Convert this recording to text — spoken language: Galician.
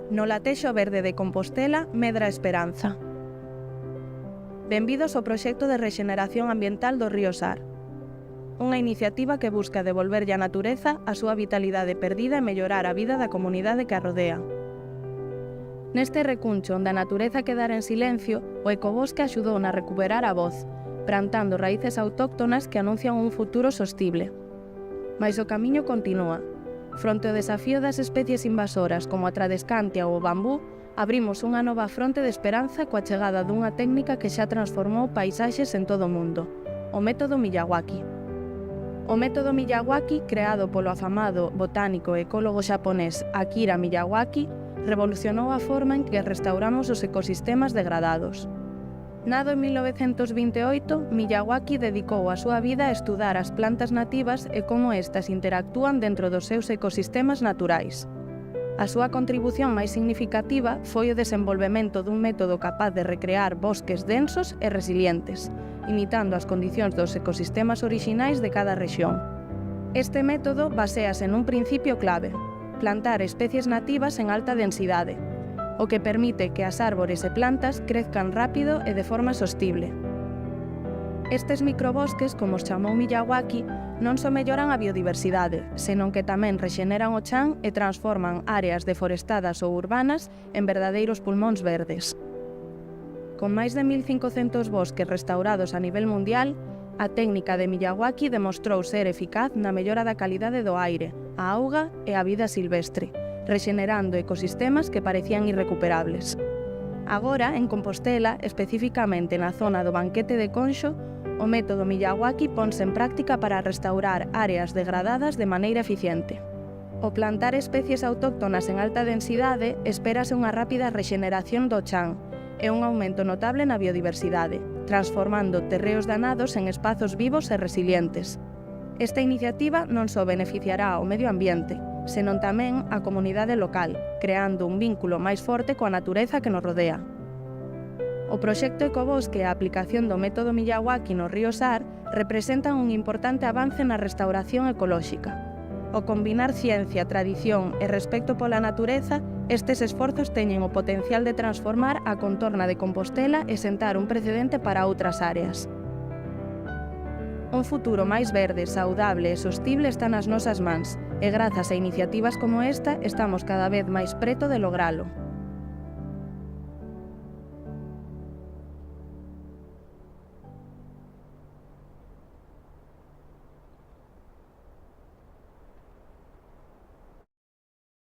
No latexo verde de Compostela medra a esperanza. Benvidos ao proxecto de rexeneración ambiental do río Sar. Unha iniciativa que busca devolverlle á natureza a súa vitalidade perdida e mellorar a vida da comunidade que a rodea. Neste recuncho onde a natureza quedara en silencio, o ecobosque axudou na recuperar a voz, plantando raíces autóctonas que anuncian un futuro sostible. Mais o camiño continúa. Fronte ao desafío das especies invasoras como a tradescantia ou o bambú, abrimos unha nova fronte de esperanza coa chegada dunha técnica que xa transformou paisaxes en todo o mundo, o método Miyawaki. O método Miyawaki, creado polo afamado botánico e ecólogo xaponés Akira Miyawaki, revolucionou a forma en que restauramos os ecosistemas degradados. Nado en 1928, Miyawaki dedicou a súa vida a estudar as plantas nativas e como estas interactúan dentro dos seus ecosistemas naturais. A súa contribución máis significativa foi o desenvolvemento dun método capaz de recrear bosques densos e resilientes, imitando as condicións dos ecosistemas orixinais de cada rexión. Este método baséase nun principio clave: plantar especies nativas en alta densidade, o que permite que as árbores e plantas crezcan rápido e de forma sostible. Estes microbosques, como os chamou Miyawaki, non só melloran a biodiversidade, senón que tamén rexeneran o chan e transforman áreas deforestadas ou urbanas en verdadeiros pulmóns verdes. Con máis de 1.500 bosques restaurados a nivel mundial, a técnica de Miyawaki demostrou ser eficaz na mellora da calidade do aire, a auga e a vida silvestre, rexenerando ecosistemas que parecían irrecuperables. Agora, en Compostela, especificamente na zona do Banquete de Conxo, o método Miyawaki ponse en práctica para restaurar áreas degradadas de maneira eficiente. Ao plantar especies autóctonas en alta densidade, espérase unha rápida rexeneración do chan e un aumento notable na biodiversidade, transformando terreos danados en espazos vivos e resilientes. Esta iniciativa non só beneficiará ao medio ambiente, senón tamén a comunidade local, creando un vínculo máis forte coa natureza que nos rodea. O proxecto Ecobosque e a aplicación do método Miyawaki no río Sar representan un importante avance na restauración ecolóxica. Ao combinar ciencia, tradición e respecto pola natureza, estes esforzos teñen o potencial de transformar a contorna de Compostela e sentar un precedente para outras áreas. Un futuro máis verde, saudable e sostible está nas nosas mans, e grazas a iniciativas como esta estamos cada vez máis preto de logralo.